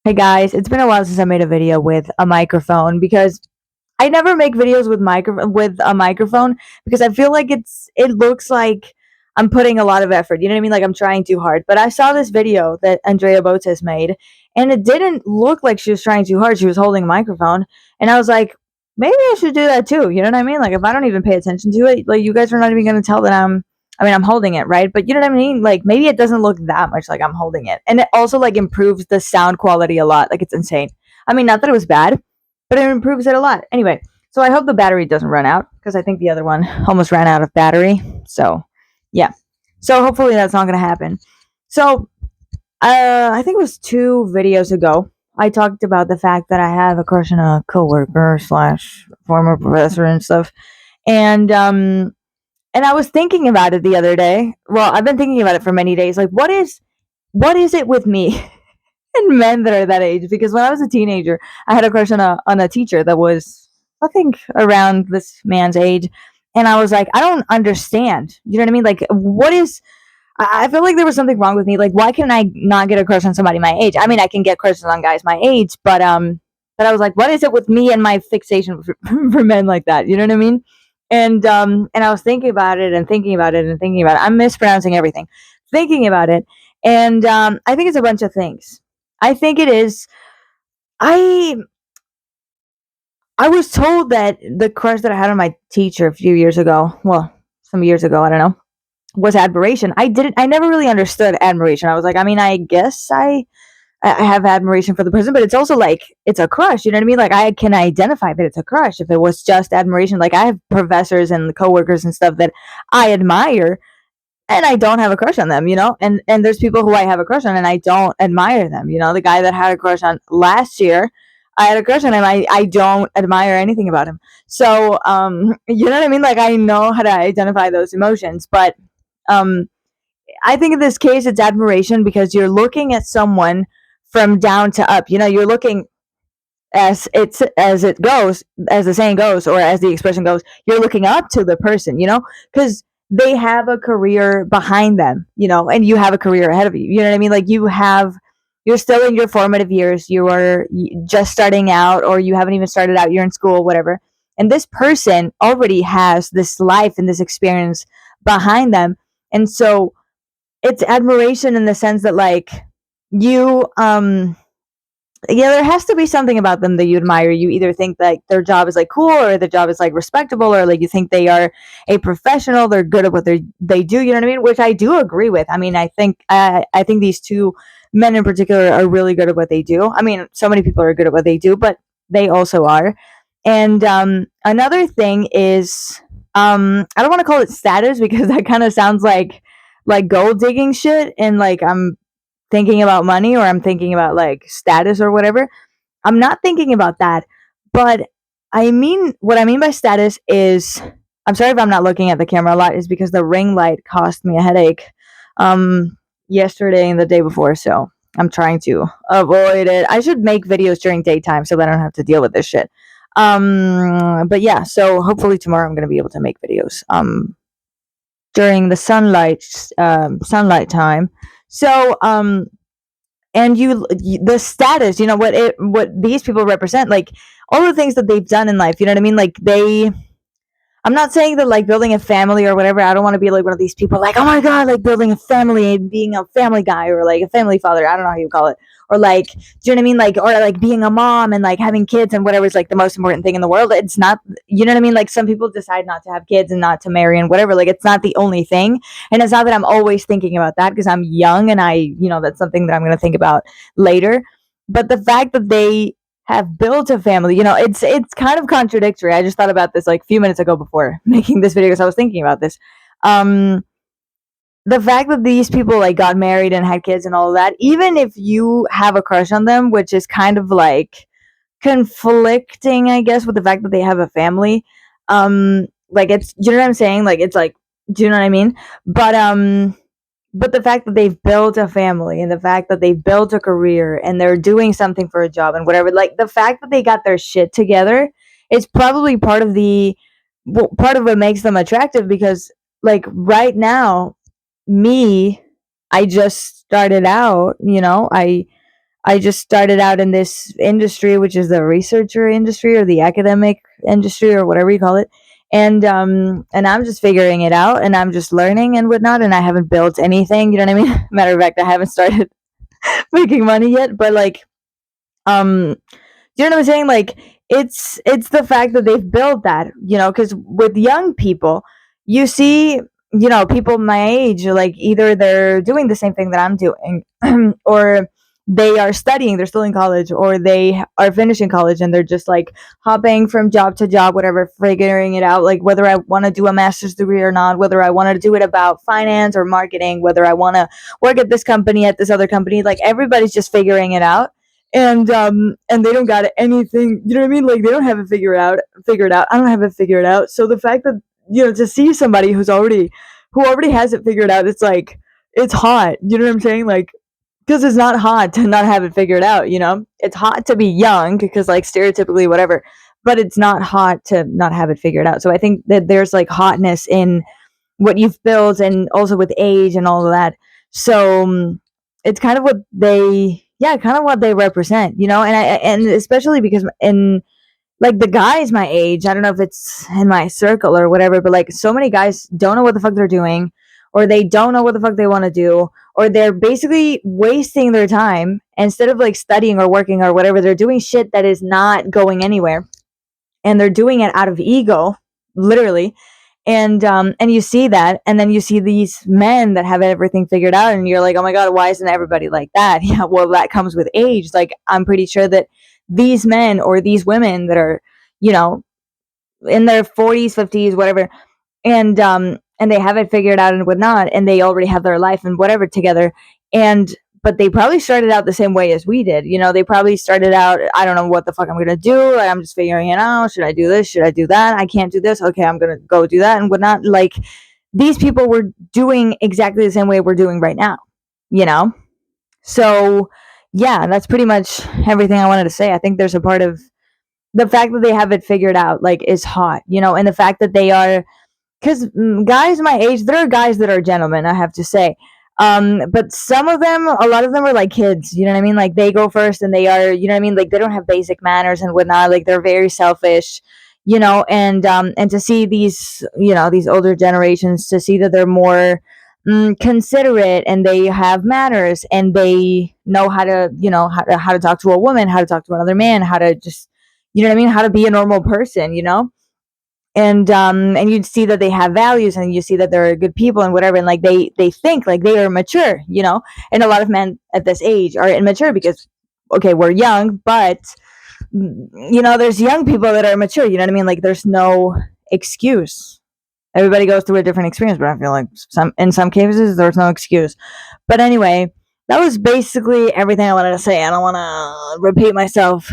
Hey guys, it's been a while since I made a video with a microphone because I never make videos with a microphone because I feel like it looks like I'm putting a lot of effort. You know what I mean? Like I'm trying too hard. But I saw this video that Andrea Botes made, and it didn't look like she was trying too hard. She was holding a microphone, and I was like, maybe I should do that too. You know what I mean? Like if I don't even pay attention to it, like you guys are not even going to tell that I'm holding it, right? But you know what I mean? Like maybe it doesn't look that much like I'm holding it. And it also like improves the sound quality a lot. Like it's insane. I mean, not that it was bad, but it improves it a lot. Anyway, so I hope the battery doesn't run out because I think the other one almost ran out of battery. So, yeah. So hopefully that's not going to happen. So, I think it was 2 videos ago. I talked about the fact that I have a crush on a coworker slash former professor and stuff, and I was thinking about it the other day. Well, I've been thinking about it for many days. Like, what is it with me and men that are that age? Because when I was a teenager, I had a crush on a teacher that was, I think, around this man's age, and I was like, I don't understand. You know what I mean? Like, what is? I feel like there was something wrong with me. Like, why can I not get a crush on somebody my age? I mean, I can get crushes on guys my age, but I was like, what is it with me and my fixation for men like that? You know what I mean? And I was thinking about it and thinking about it and thinking about it. I'm mispronouncing everything. Thinking about it, and I think it's a bunch of things. I think it is. I I was told that the crush that I had on my teacher a few years ago, well, some years ago, I don't know, was admiration. I never really understood admiration. I was like, I mean, I guess I have admiration for the person, but it's also like it's a crush. You know what I mean? Like I can identify that it's a crush if it was just admiration. Like I have professors and coworkers and stuff that I admire, and I don't have a crush on them. And there's people who I have a crush on, and I don't admire them. The guy that I had a crush on last year, I had a crush on him. I don't admire anything about him. So you know what I mean? Like I know how to identify those emotions, but um I think in this case it's admiration because you're looking at someone from down to up. You're looking as it goes, as the saying goes, or as the expression goes, you're looking up to the person, because they have a career behind them, and you have a career ahead of you. You know what I mean? Like you're still in your formative years. You are just starting out, or you haven't even started out. You're in school, whatever. And this person already has this life and this experience behind them, and so it's admiration in the sense that like you yeah, there has to be something about them that you admire. You either think like their job is like cool, or their job is like respectable, or like you think they are a professional, they're good at what they do, you know what I mean? Which I do agree with. I mean, I think these two men in particular are really good at what they do. I mean, so many people are good at what they do, but they also are. And another thing is I don't want to call it status because that kind of sounds like gold digging shit, and like I'm thinking about money, or I'm thinking about like status or whatever. I'm not thinking about that. But what I mean by status is, I'm sorry if I'm not looking at the camera a lot, is because the ring light cost me a headache yesterday and the day before. So I'm trying to avoid it. I should make videos during daytime so that I don't have to deal with this shit. But yeah, so hopefully tomorrow I'm going to be able to make videos during the sunlight time. So and the status, what these people represent, like all the things that they've done in life, you know what I mean? Like I'm not saying that like building a family or whatever. I don't want to be like one of these people like, oh my god, like building a family and being a family guy, or like a family father. I don't know how you call it. Or like, do you know what I mean? Like, or like being a mom and like having kids and whatever is like the most important thing in the world. It's not, you know what I mean? Like some people decide not to have kids and not to marry and whatever. Like it's not the only thing. And it's not that I'm always thinking about that because I'm young and that's something that I'm going to think about later. But the fact that they have built a family, it's kind of contradictory. I just thought about this like a few minutes ago before making this video because I was thinking about this. The fact that these people like got married and had kids and all of that, even if you have a crush on them, which is kind of like conflicting, I guess, with the fact that they have a family, like it's, you know what I'm saying? Like it's like, do you know what I mean? But the fact that they've built a family and the fact that they've built a career and they're doing something for a job and whatever, like the fact that they got their shit together is probably part of what makes them attractive. Because like right now, me, I just started out, I just started out in this industry, which is the researcher industry or the academic industry or whatever you call it. And I'm just figuring it out and I'm just learning and whatnot. And I haven't built anything, you know what I mean? Matter of fact, I haven't started making money yet, but like, um, you know what I'm saying? Like, it's the fact that they've built that, because with young people, you see, people my age, like either they're doing the same thing that I'm doing, or they are studying, they're still in college, or they are finishing college and they're just like hopping from job to job, whatever, figuring it out, like whether I want to do a master's degree or not, whether I want to do it about finance or marketing, whether I want to work at this company, at this other company, like everybody's just figuring it out. And they don't got anything, you know what I mean, like they don't have it figured out. I don't have it figured out. So the fact that, to see somebody who already has it figured out, it's like, it's hot, you know what I'm saying, like, because it's not hot to not have it figured out, it's hot to be young because like stereotypically whatever, but it's not hot to not have it figured out. So I think that there's like hotness in what you've built and also with age and all of that. So it's kind of what they represent, and especially because in like the guys my age, I don't know if it's in my circle or whatever, but like so many guys don't know what the fuck they're doing, or they don't know what the fuck they want to do, or they're basically wasting their time instead of like studying or working or whatever. They're doing shit that is not going anywhere, and they're doing it out of ego, literally. And you see that, and then you see these men that have everything figured out, and you're like, oh my god, why isn't everybody like that? Yeah, well, that comes with age. Like, I'm pretty sure that these men or these women that are, you know in their 40s, 50s, whatever, and they have it figured out and whatnot, and they already have their life and whatever together, and but they probably started out the same way as we did. They probably started out, I don't know what the fuck I'm gonna do. Like, I'm just figuring it out. Should I do this? Should I do that? I can't do this. Okay, I'm gonna go do that and whatnot. Like, these people were doing exactly the same way we're doing right now. You know. So yeah, that's pretty much everything I wanted to say. I think there's a part of the fact that they have it figured out, like, is hot. And the fact that they are, because guys my age, there are guys that are gentlemen, I have to say, but some of them, a lot of them are like kids, you know what I mean, like they go first and they are, you know what I mean, like they don't have basic manners and whatnot, like they're very selfish, and to see these older generations, to see that they're more considerate, and they have manners, and they know how to, how to talk to a woman, how to talk to another man, how to just, you know what I mean, how to be a normal person, and you'd see that they have values, and you see that they're good people and whatever, and like they think like they are mature, and a lot of men at this age are immature because, okay, we're young, but there's young people that are mature, you know what I mean, like there's no excuse. Everybody goes through a different experience, but I feel like in some cases there's no excuse. But anyway, that was basically everything I wanted to say. I don't want to repeat myself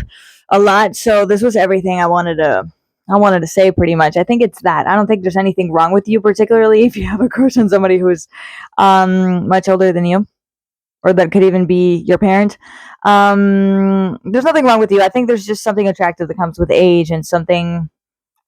a lot, so this was everything I wanted to say, pretty much. I think it's that. I don't think there's anything wrong with you, particularly if you have a crush on somebody who's much older than you, or that could even be your parent. There's nothing wrong with you. I think there's just something attractive that comes with age, and something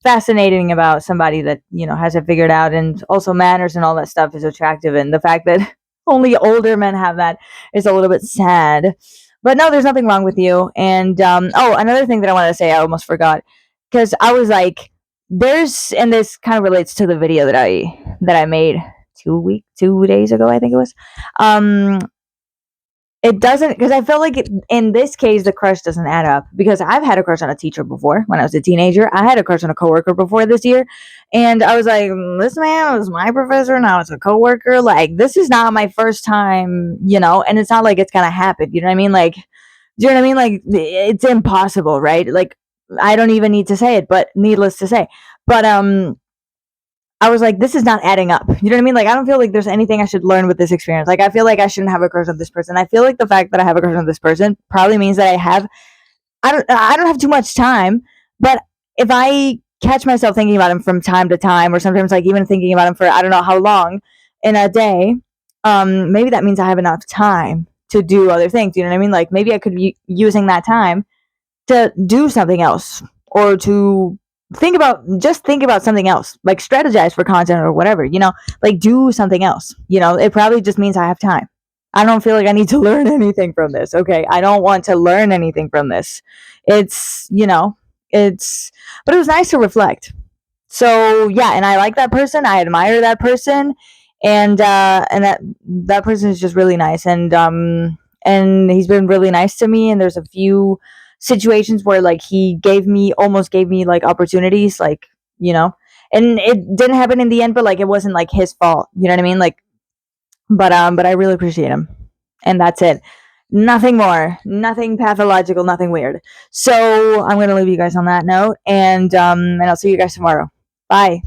fascinating about somebody that, has it figured out, and also manners and all that stuff is attractive. And the fact that only older men have that is a little bit sad. But no, there's nothing wrong with you. And another thing that I wanted to say, I almost forgot, because I was like, and this kind of relates to the video that I made 2 days ago, I think it was. It doesn't, because I felt like in this case the crush doesn't add up, because I've had a crush on a teacher before when I was a teenager. I had a crush on a coworker before this year, and I was like, this man was my professor, now it's a coworker. Like, this is not my first time, and it's not like it's gonna happen. You know what I mean? Like, do you know what I mean? Like, it's impossible, right? Like, I don't even need to say it, but needless to say, but I was like, this is not adding up. You know what I mean? Like, I don't feel like there's anything I should learn with this experience. Like, I feel like I shouldn't have a crush on this person. I feel like the fact that I have a crush on this person probably means that I don't have too much time. But if I catch myself thinking about him from time to time, or sometimes like even thinking about him for I don't know how long in a day, maybe that means I have enough time to do other things. You know what I mean? Like, maybe I could be using that time to do something else, or to think about something else, like strategize for content or whatever, like do something else. It probably just means I have time. I don't feel like I need to learn anything from this. Okay, I don't want to learn anything from this. It's, it's, but it was nice to reflect. So yeah, and I like that person. I admire that person, and that person is just really nice, and he's been really nice to me. And there's a few situations where like he almost gave me like opportunities, like you know, and it didn't happen in the end, but like it wasn't like his fault. You know what I mean? Like, but I really appreciate him, and that's it. Nothing more, nothing pathological, nothing weird. So I'm gonna leave you guys on that note, and I'll see you guys tomorrow. Bye.